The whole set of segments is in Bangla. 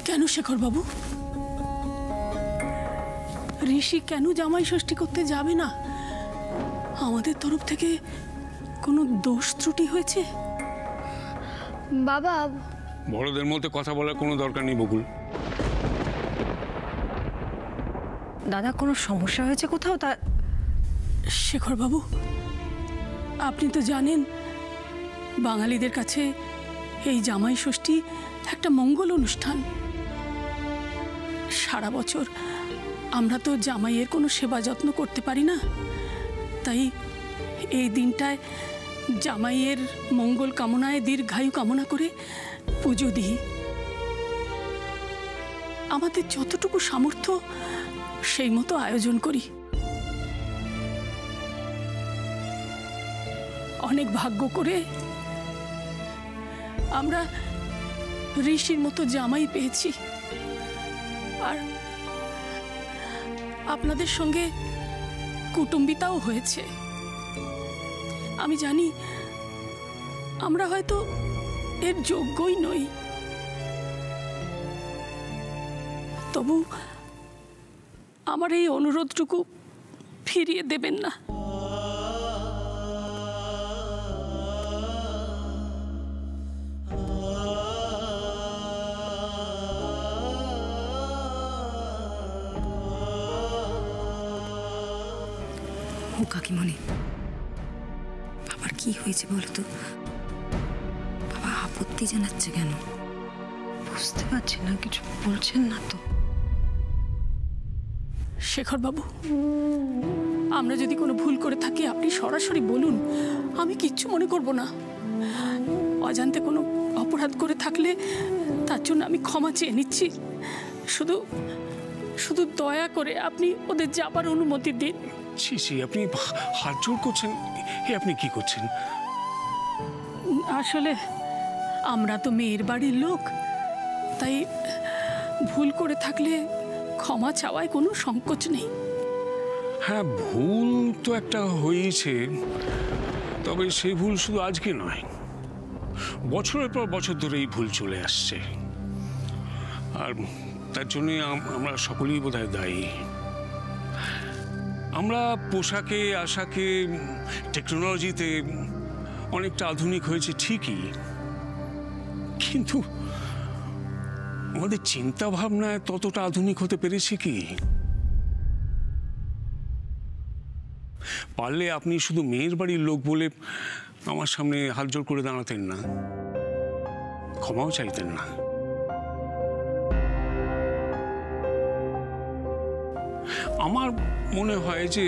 কেন শেখর বাবু, ঋষি কেন জামাই ষষ্ঠী করতে যাবে না? আমাদের তরফ থেকে কোনো দোষ ত্রুটি হয়েছে? বাবা, বড়দের মধ্যে কথা বলার কোনো দরকার নেই বকুল। দাদা, কোনো সমস্যা হয়েছে কোথাও? তা শেখর বাবু, আপনি তো জানেন বাঙালিদের কাছে এই জামাই ষষ্ঠী একটা মঙ্গল অনুষ্ঠান। সারা বছর আমরা তো জামাইয়ের কোনো সেবা যত্ন করতে পারি না, তাই এই দিনটায় জামাইয়ের মঙ্গল কামনায় দীর্ঘায়ু কামনা করে পুজো দিই। আমাদের যতটুকু সামর্থ্য সেই মতো আয়োজন করি। অনেক ভাগ্য করে আমরা ঋষির মতো জামাই পেয়েছি, আর আপনাদের সঙ্গে কুটুম্বিতাও হয়েছে। আমি জানি আমরা হয়তো এর যোগ্যই নই, তবু আমার এই অনুরোধটুকু ফিরিয়ে দেবেন না। ও কাকিমণি, বাবার কি হয়েছে বলো তো? বাবা আপত্তি জানাচ্ছে কেন? বুঝতে পারছি না, কিছু বলছেন না তো? শেখর বাবু, আমরা যদি কোনো ভুল করে থাকি আপনি সরাসরি বলুন, আমি কিচ্ছু মনে করব না। অজান্তে কোনো অপরাধ করে থাকলে তার জন্য আমি ক্ষমা চেয়ে নিচ্ছি। শুধু শুধু দয়া করে আপনি ওদের যাবার অনুমতি দিন। ছি ছি, আপনি হাত জোড় করছেন, আপনি কি করছেন? আসলে আমরা তো মেয়ের বাড়ির লোক, তাই ভুল করে থাকলে ক্ষমা চাওয়ায় কোনো সংকোচ নেই। হ্যাঁ, ভুল তো একটা হয়েছে, তবে সেই ভুল শুধু আজকে নয়, বছরের পর বছর ধরে এই ভুল চলে আসছে, আর তার জন্য আমরা সকলেই বোধহয় দায়ী। আমরা পোশাকে আশাকে টেকনোলজিতে অনেকটা আধুনিক হয়েছে ঠিকই, কিন্তু আমাদের চিন্তা ভাবনায় ততটা আধুনিক হতে পেরেছি কি? পারলে আপনি শুধু মেয়ের বাড়ির লোক বলে আমার সামনে হাত জোড় করে দাঁড়াতেন না, ক্ষমাও চাইতেন না। আমার মনে হয় যে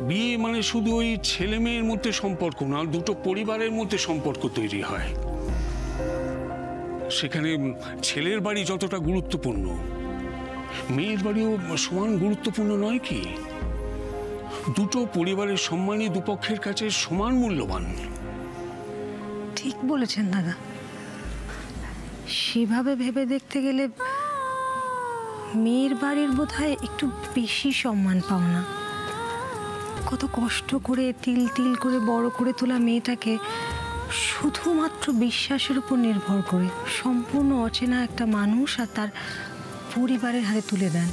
বিয়ে মানে শুধু ওই ছেলে মেয়ের মধ্যে সম্পর্ক না, দুটো পরিবারের মধ্যে সম্পর্ক তৈরি হয়। সেখানে ছেলের বাড়ি যতটা গুরুত্বপূর্ণ, মেয়ের বাড়িও সমান গুরুত্বপূর্ণ নয় কি? দুটো পরিবারের সম্মানই দুপক্ষের কাছে সমান মূল্যবান। ঠিক বলেছেন দাদা, সেভাবে ভেবে দেখতে গেলে মেয়ের বাড়ির বোধহয় একটু বেশি সম্মান পাও না। কত কষ্ট করে তিল তিল করে বড় করে তোলা মেয়েটাকে শুধুমাত্র বিশ্বাসের উপর নির্ভর করে সম্পূর্ণ অচেনা একটা মানুষ আর তার পরিবারের হাতে তুলে দেন।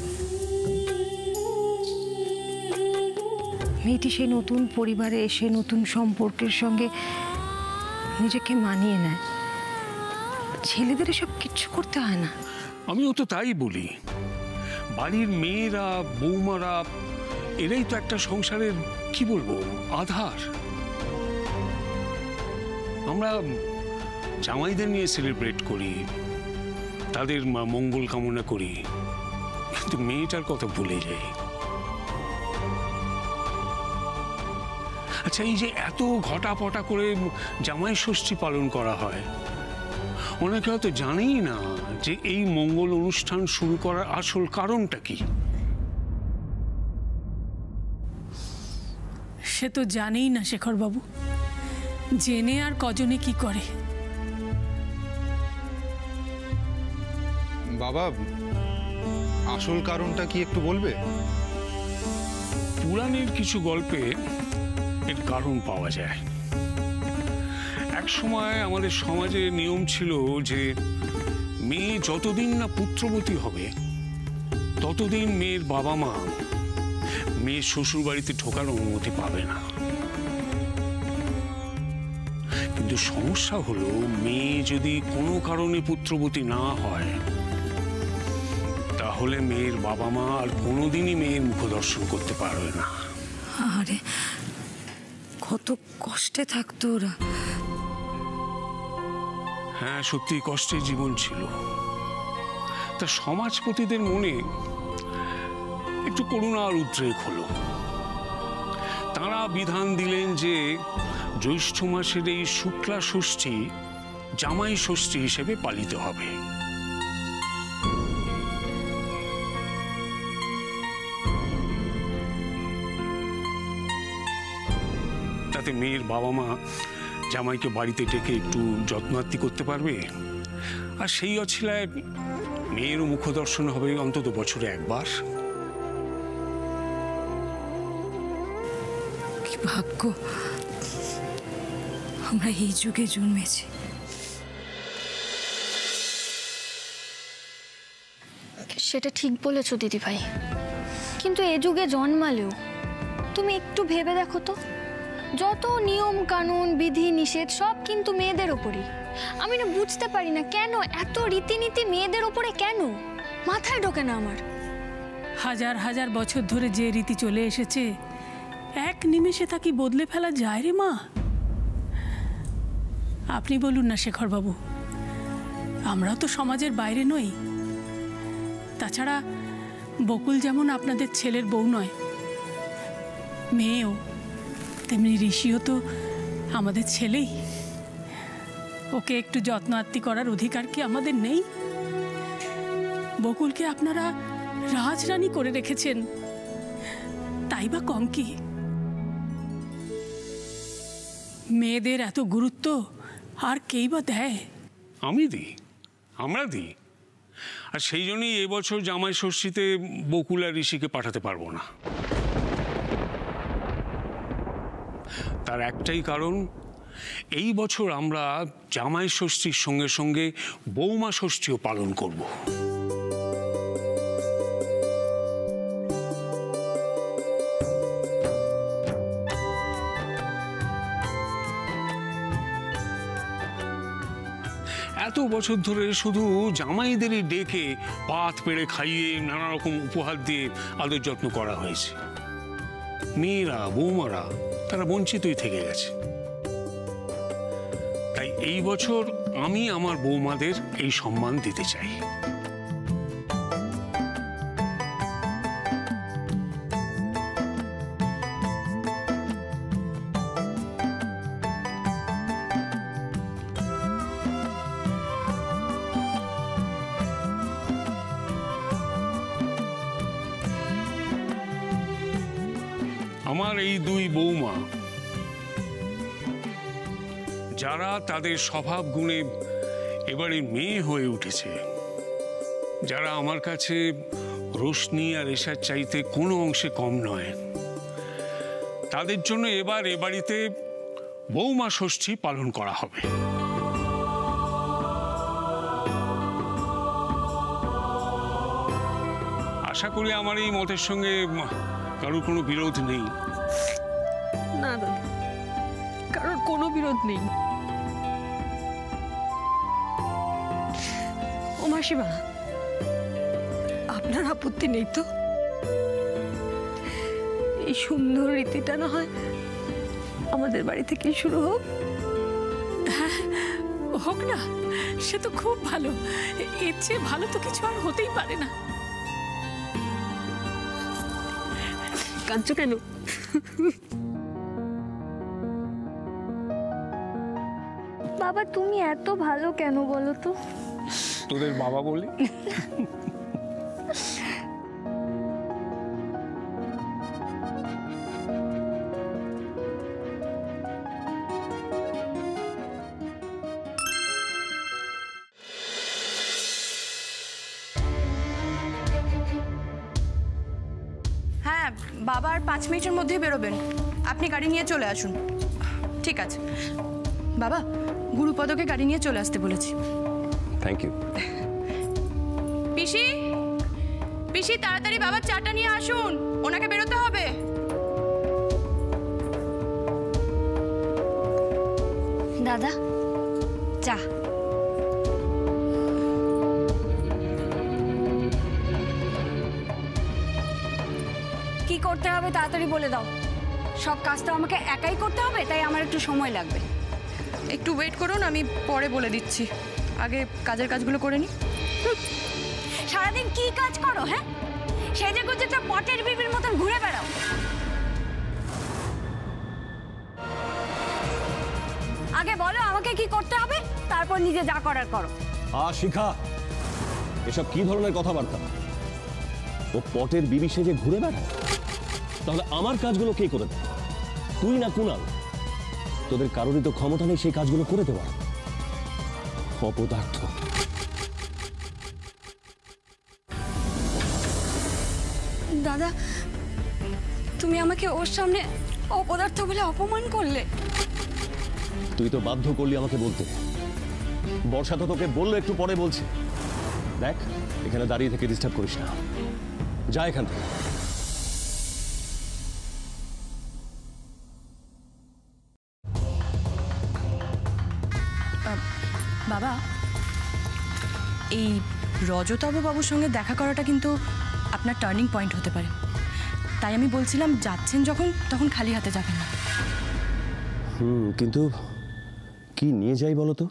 মেয়েটি সেই নতুন পরিবারে এসে নতুন সম্পর্কের সঙ্গে নিজেকে মানিয়ে নেয়। ছেলেদের এসব কিচ্ছু করতে হয় না। আমিও তো তাই বলি, বাড়ির মেয়েরা বৌমারা এরাই তো একটা সংসারের কি বলবো আধার। আমরা জামাইদের নিয়ে সেলিব্রেট করি, তাদের মঙ্গল কামনা করি, কিন্তু মেয়েটার কথা ভুলে যাই। আচ্ছা, এই যে এত ঘটাপটা করে জামাই ষষ্ঠী পালন করা হয়, অনেকে হয়তো জানেই না যে এই মঙ্গল অনুষ্ঠান শুরু করার আসল কারণটা কি। সে তো জানেই না শেখর বাবু, জেনে আর কজনে কি করে। বাবা, আসল কারণটা কি একটু বলবে? পুরাণের কিছু গল্পে এর কারণ পাওয়া যায়। এক এক সময় আমাদের সমাজে নিয়ম ছিল যে মেয়ে যতদিন না পুত্রবতী হবে ততদিন মেয়ের বাবা মা মেয়ের শ্বশুর বাড়িতে ঢোকার অনুমতি পাবে না। কিন্তু সমস্যা হলো মেয়ে যদি কোনো কারণে পুত্রবতী না হয় তাহলে মেয়ের বাবা মা আর কোনোদিনই মেয়ের মুখ দর্শন করতে পারবে না। আরে কত কষ্টে থাকতো ওরা। হ্যাঁ, সত্যি কষ্টের জীবন ছিল। তা সমাজপতিদের মনে একটু করুণা আর উদ্রেক হলো। তাঁরা বিধান দিলেন যে জ্যৈষ্ঠ মাসের এই শুক্লা ষষ্ঠী জামাই ষষ্ঠী হিসেবে পালিত হবে। তাতে মেয়ের বাবা মা জামাইকে বাড়িতে ডেকে একটু যত্নার্তি করতে পারবে, আর সেই অছিলায় মেয়েরও মুখদর্শন হবে অন্তত বছরে একবার। কি ভাগ্য আমরা এই যুগে জন্মেছি। সেটা ঠিক বলেছো দিদিভাই, কিন্তু এ যুগে জন্মালেও তুমি একটু ভেবে দেখো তো, যত নিয়ম কানুন বিধি নিষেধ সব কিন্তু মেয়েদের ওপরই। আমি না বুঝতে পারি না কেন এত রীতিনীতি মেয়েদের ওপরে, কেন মাথায় ঢোকে না আমার। হাজার হাজার বছর ধরে যে রীতি চলে এসেছে এক নিমেষে তা কি বদলে ফেলা যায় রে মা? আপনি বলুন না শেখরবাবু, আমরাও তো সমাজের বাইরে নই। তাছাড়া বকুল যেমন আপনাদের ছেলের বউ নয়, মেয়েও তেমনি ঋষিও তো আমাদের ছেলেই। ওকে একটু যত্ন আত্তি করার অধিকার কি আমাদের নেই? বকুলকে আপনারা রাজরানী করে রেখেছেন, তাই বা কম কি? মেয়েদের এত গুরুত্ব আর কেই বা দেয়? আমি দিই, আমরা দিই। আর সেই জন্যই এবছর জামাই ষষ্ঠীতে বকুল আর ঋষিকে পাঠাতে পারবো না। তার একটাই কারণ, এই বছর আমরা জামাই ষষ্ঠীর সঙ্গে সঙ্গে বৌমা ষষ্ঠীও পালন করব। এত বছর ধরে শুধু জামাইদেরই ডেকে পাত পেড়ে খাইয়ে নানা রকম উপহার দিয়ে আদর যত্ন করা হয়েছে। মেয়েরা বৌমারা তারা বঞ্চিতই থেকে গেছে। তাই এই বছর আমি আমার বৌমাদের এই সম্মান দিতে চাই। আমার এই দুই বৌমা যারা তাদের স্বভাব গুণে এবারে মেয়ে হয়ে উঠেছে, যারা আমার কাছে রোশনি আর এশার চাইতে কোনো অংশে কম নয়, তাদের জন্য এবার এ বাড়িতে বৌমা ষষ্ঠী পালন করা হবে। আশা করি আমার এই মতের সঙ্গে কারোর কোনো বিরোধ নেই। না দাদা, কারোর কোনো বিরোধ নেই। ও মাসিমা, আপনার আপত্তি নেই তো? এই সুন্দর রীতিটা না হয় আমাদের বাড়ি থেকেই শুরু হোক। হ্যাঁ, হোক না, সে তো খুব ভালো। এর চেয়ে ভালো তো কিছু আর হতেই পারে না। কাঁদছো কেন? বাবা তুমি এত ভালো কেন বলো তো? তোদের বাবা বলে? হ্যাঁ, বাবা আর 5 মিনিটের মধ্যেই বেরোবেন। আপনি গাড়ি নিয়ে চলে আসুন। ঠিক আছে বাবা, গুরুপদকে গাড়ি নিয়ে চলে আসতে বলেছি। Thank you. পিসি, পিসি তাড়াতাড়ি বাবার চাটা নিয়ে আসুন, ওনাকে বেরোতে হবে। দাদা চা। কি করতে হবে তাড়াতাড়ি বলে দাও। সব কাজ তো আমাকে একাই করতে হবে, তাই আমার একটু সময় লাগবে। একটু ওয়েট করুন, আমি পরে বলে দিচ্ছি। আগে কাজের কাজগুলো করে নি। সারাদিন কি কাজ করো? হ্যাঁ, সেজে গুজে তো পটের বিবির মতন ঘুরে বেড়াও। আগে বলো আমাকে কি করতে হবে, তারপর নিজে যা করার করো। শিখা, এসব কি ধরনের কথাবার্তা? ও পটের বিবি সেজে ঘুরে বেড়ায়, তাহলে আমার কাজগুলো কে করে দেয়? তুই না কুনাল? তোদের কারোরই তো ক্ষমতা নেই সেই কাজগুলো করে দেওয়ার। অপদার্থ। দাদা, তুমি আমাকে ওর সামনে অপদার্থ বলে অপমান করলে। তুই তো বাধ্য করলি আমাকে বলতে। বর্ষা তো তোকে বললো একটু পরে বলছে। দেখ, এখানে দাঁড়িয়ে থেকে ডিস্টার্ব করিস না, যা এখান থেকে। বাবা, এই রজতবাবু বাবুর সঙ্গে দেখা করাটা কিন্তু আপনার টার্নিং পয়েন্ট হতে পারে। তাই আমি বলছিলাম, যাচ্ছেন যখন, তখন খালি হাতে যাবেন না। কিন্তু কি নিয়ে যাই বলো তো?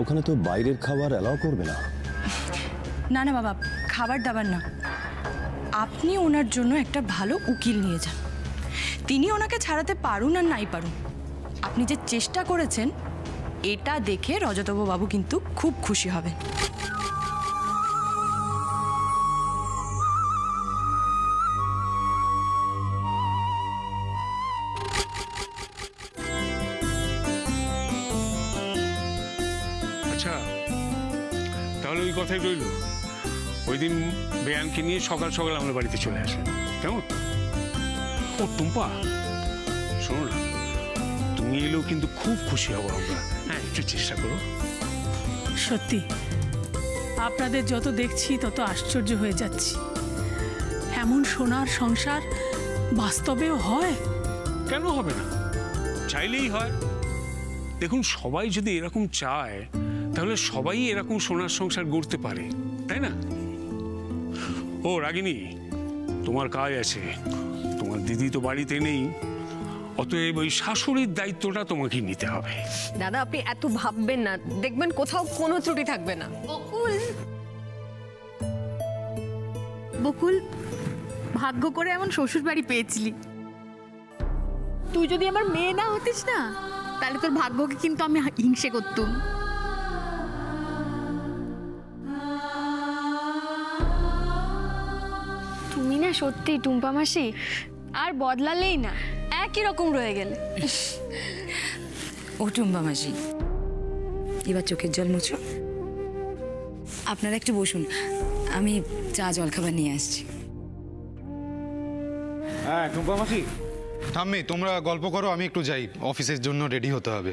ওখানে তো বাইরের খাবার অ্যালাউ করবে না। না না বাবা, খাবার দাবার না, আপনি ওনার জন্য একটা ভালো উকিল নিয়ে যান। তিনি ওনাকে ছাড়াতে পারুন আর নাই পারুন, আপনি যে চেষ্টা করেছেন এটা দেখে রজতবাবু বাবু কিন্তু খুব খুশি হবেন। আচ্ছা, তাহলে ওই কথাই রইল। ওই দিন বেয়ানকে নিয়ে সকাল সকাল আমাদের বাড়িতে চলে আসেন, কেমন? ও টুম্পা, শোনো না, তুমি এলেও কিন্তু খুব খুশি হবো আমরা। হ্যাঁ, একটু চেষ্টা করো। সত্যি আপনাদের যত দেখছি তত আশ্চর্য হয়ে যাচ্ছি। এমন সোনার সংসার বাস্তবেও হয়? কেন হবে না? চাইলেই হয়। দেখুন, সবাই যদি এরকম চায় তাহলে সবাই এরকম সোনার সংসার গড়তে পারে, তাই না? ও রাগিনী, তোমার কাজ আছে। তোমার দিদি তো বাড়িতে নেই, অতএব ওই শাশুড়ির দায়িত্বটা তোমাকে নিতে হবে। দাদা, আপনি এত ভাববেন না, দেখবেন কোথাও কোনো ত্রুটি থাকবে না। বকুল, ভাগ্য করে এমন শ্বশুর বাড়ি পেয়েছিলি। তুই যদি আমার মেয়ে না হতিস না, তাহলে তোর ভাগ্যকে কিন্তু আমি হিংসে করতুম। তুমি না সত্যি টুম্পা মাসি আর বদলালেই না, একই রকম রয়ে গেলে। ও টুম্পা মাসি, এবার চোখের জল মুছো। আপনারা একটু বসুন, আমি চা জল খাবার নিয়ে আসছি। হ্যাঁ টুম্পা মাসি, ঠাম্মি তোমরা গল্প করো, আমি একটু যাই, অফিসের জন্য রেডি হতে হবে।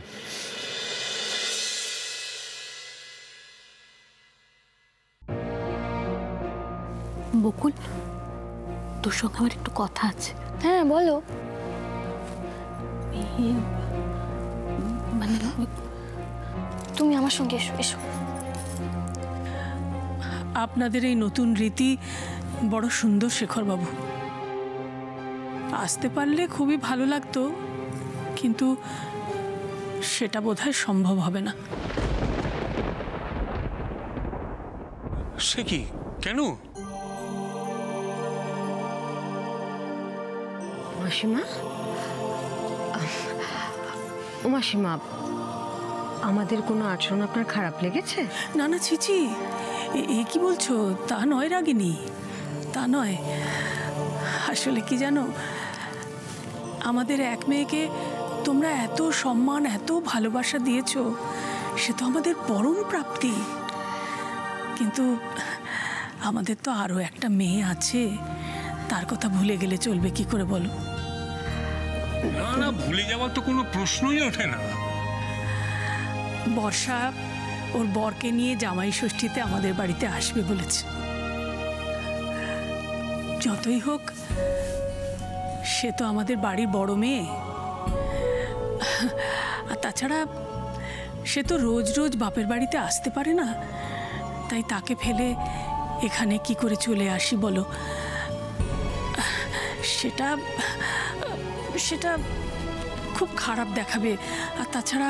বকুল, তোর সঙ্গে আমার একটু কথা আছে। হ্যাঁ বলো। মানে তুমি আমার সঙ্গে এসো, এসো। আপনাদের এই নতুন রীতি বড় সুন্দর শেখরবাবু। আসতে পারলে খুবই ভালো লাগতো, কিন্তু সেটা বোধহয় সম্ভব হবে না। সে কি? কেন? মাসিমা, ও মাসিমা, আমাদের কোনো আচরণ আপনার খারাপ লেগেছে? না না, ছিছি, এ কি বলছো? তা নয় রাগিনী, তা নয়। আসলে কি জানো, আমাদের এক মেয়েকে তোমরা এত সম্মান, এত ভালোবাসা দিয়েছো, সে তো আমাদের পরম প্রাপ্তি। কিন্তু আমাদের তো আরও একটা মেয়ে আছে, তার কথা ভুলে গেলে চলবে কি করে বলো? না না, ভুলে যাওয়ার তো কোনো প্রশ্নই ওঠে না। বর্ষা ওর বরকে নিয়ে জামাই ষষ্ঠীতে আমাদের বাড়িতে আসবে বলেছে। যতই হোক সে তো আমাদের বাড়ির বড় মেয়ে, আর তাছাড়া সে তো রোজ রোজ বাপের বাড়িতে আসতে পারে না, তাই তাকে ফেলে এখানে কি করে চলে আসি বলো? সেটা সেটা খুব খারাপ দেখাবে, আর তাছাড়া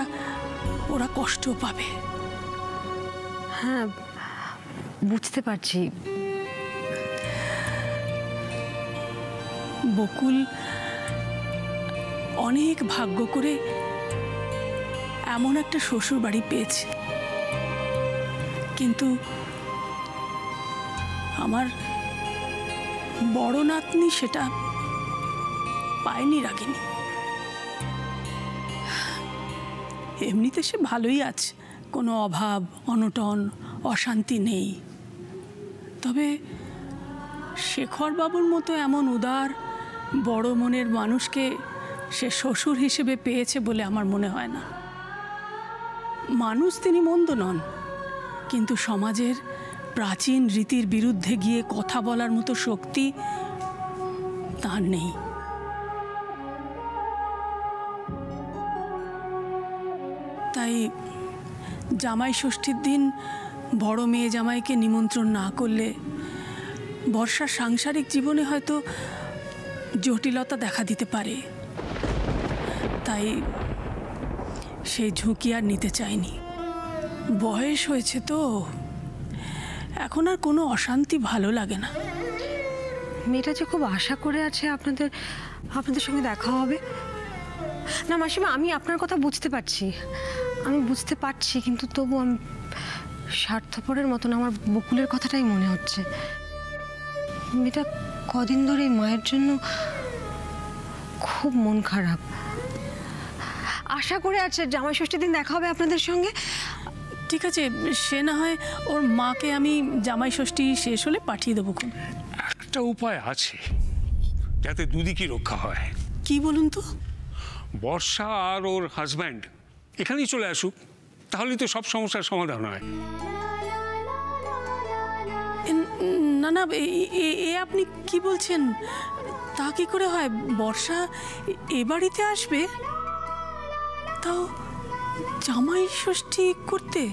ওরা কষ্টও পাবে। হ্যাঁ, বুঝতে পারছি। বকুল অনেক ভাগ্য করে এমন একটা শ্বশুর বাড়ি পেয়েছে, কিন্তু আমার বড় নাতনি সেটা পায়নি রাগিনী। এমনিতে সে ভালোই আছে, কোনো অভাব অনটন অশান্তি নেই, তবে শেখর বাবুর মতো এমন উদার বড় মনের মানুষকে সে শ্বশুর হিসেবে পেয়েছে বলে আমার মনে হয় না। মানুষ তিনি মন্দ নন, কিন্তু সমাজের প্রাচীন রীতির বিরুদ্ধে গিয়ে কথা বলার মতো শক্তি তার নেই। তাই জামাই ষষ্ঠীর দিন বড় মেয়ে জামাইকে নিমন্ত্রণ না করলে বর্ষার সাংসারিক জীবনে হয়তো জটিলতা দেখা দিতে পারে, তাই সেই ঝুঁকি আর নিতে চাইনি। বয়স হয়েছে তো, এখন আর কোনো অশান্তি ভালো লাগে না। মেয়েটা যে খুব আশা করে আছে আপনাদের সঙ্গে দেখা হবে। না মাসিমা, আমি আপনার কথা বুঝতে পারছি, কিন্তু তবু আমি স্বার্থপরের মতন আমার বকুলের কথাটাই মনে হচ্ছে। মেয়েটা কদিন ধরে মায়ের জন্য খুব মন খারাপ, আশা করে আছে জামাই ষষ্ঠীর দিন দেখা হবে আপনাদের সঙ্গে। ঠিক আছে, সে না হয় ওর মাকে আমি জামাই ষষ্ঠী শেষ হলে পাঠিয়ে দেবো। একটা উপায় আছে যাতে দুদিকই রক্ষা হয়। কি বলুন তো? বর্ষা আর ওর হাজব্যান্ড এখানেই চলে আসুক, তাহলেই তো সব সমস্যার সমাধান হয়। না না, এ আপনি কি বলছেন? তা কি করে হয়? বর্ষা এ বাড়িতে আসবে, তাও জামাই ষষ্ঠী করতে?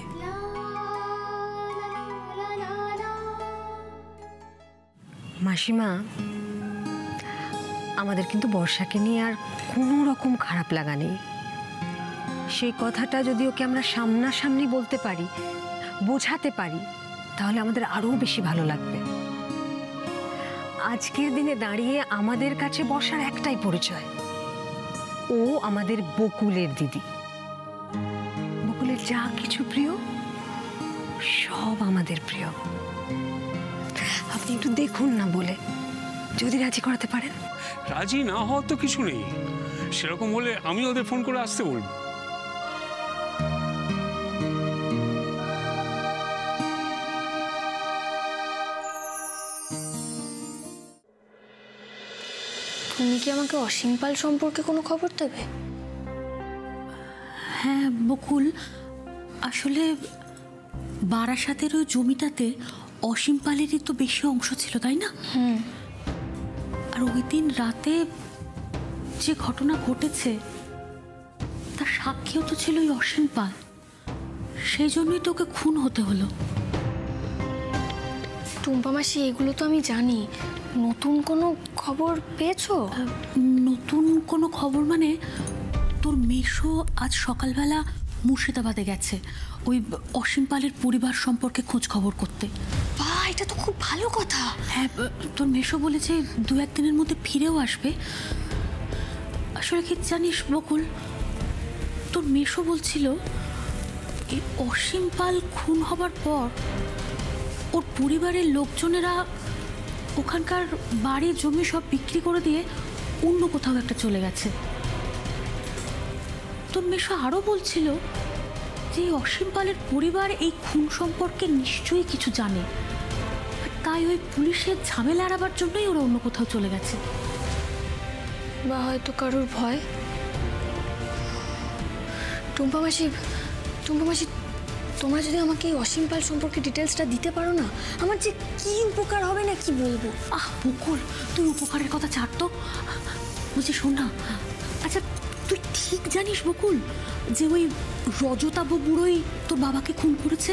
মাসিমা, আমাদের কিন্তু বর্ষাকে নিয়ে আর কোনো রকম খারাপ লাগা নেই। সেই কথাটা যদি ওকে আমরা সামনাসামনি বলতে পারি, বোঝাতে পারি, তাহলে আমাদের আরও বেশি ভালো লাগবে। আজকের দিনে দাঁড়িয়ে আমাদের কাছে বর্ষার একটাই পরিচয়, ও আমাদের বকুলের দিদি। বকুলের যা কিছু প্রিয় সব আমাদের প্রিয়। আপনি একটু দেখুন না বলে, যদি রাজি করাতে পারেন। রাজি না হওয়ার তো কিছু নেই, সেরকম হলে আমি ওদের ফোন করে আসতে বলবো। তুমি কি আমাকে অসীম পাল সম্পর্কে কোনো খবর দেবে? হ্যাঁ বকুল, আসলে বারাসাতের ওই জমিটাতে অসীম পালেরই তো বেশি অংশ ছিল, তাই না? আর ওই দিন রাতে যে ঘটনা ঘটেছে তার সাক্ষীও তো ছিল ওই অসীম পাল, সেই জন্যই তো ওকে খুন হতে হলো। টুম্পা মাসি, এগুলো তো আমি জানি। নতুন কোনো খবর পেয়েছো? নতুন কোনো খবর মানে, তোর মেশো আজ সকালবেলা মুর্শিদাবাদে গেছে ওই অসীম পালের পরিবার সম্পর্কে খোঁজ খবর করতে। বাহ, এটা তো খুব ভালো কথা। হ্যাঁ, তোর মেশো বলেছে 2-1 দিনের মধ্যে ফিরেও আসবে। আসলে কি জানিস বকুল, তোর মেশো বলছিল এই অসীম পাল খুন হবার পর ওর পরিবারের লোকজনেরা ওখানকার বাড়ি জমি সব বিক্রি করে দিয়ে অন্য কোথাও একটা চলে গেছে। তোর মেশো আরও বলছিল যে অসীম পালের পরিবার এই খুন সম্পর্কে নিশ্চয়ই কিছু জানে, তাই ওই পুলিশের ঝামেলা এড়াবার জন্যই ওরা অন্য কোথাও চলে গেছে। বা হয়তো কারোর ভয়। টুম্পা মাসি, টুম্পা মাসি, তোমরা যদি আমাকে এই অসীম পাল সম্পর্কে ডিটেলসটা দিতে পারো না, আমার যে কি উপকার হবে না কি বলবো। বকুল, তুই উপকারের কথা ছাড় তো। বলছি শোন না, আচ্ছা তুই ঠিক জানিস বকুল যে ওই রজতাভ বুড়োই তোর বাবাকে খুন করেছে?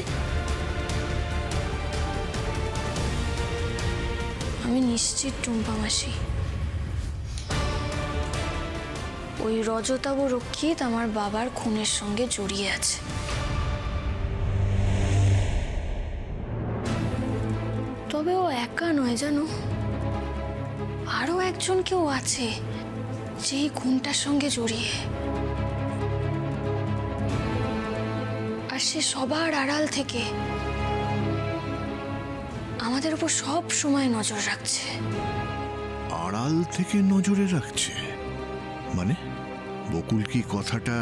আমি নিশ্চিত টুম্পা মাসি, ওই রজতাভ রক্ষিত আমার বাবার খুনের সঙ্গে জড়িয়ে আছে। তবে ও একা নয় জানো, আরো একজন কেউ আছে যে খুনটার সঙ্গে জড়িয়ে, আর সে সবার আড়াল থেকে আমাদের উপর সব সময় নজর রাখছে। আড়াল থেকে নজরে রাখছে মানে? বকুল কি কথাটা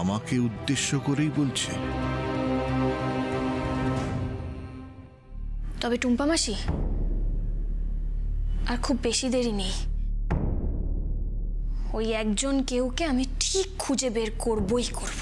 আমাকে উদ্দেশ্য করেই বলছে? তবে টুম্পা মাসি, আর খুব বেশি দেরি নেই। ওই একজন কেউকে আমি ঠিক খুঁজে বের করবই করব।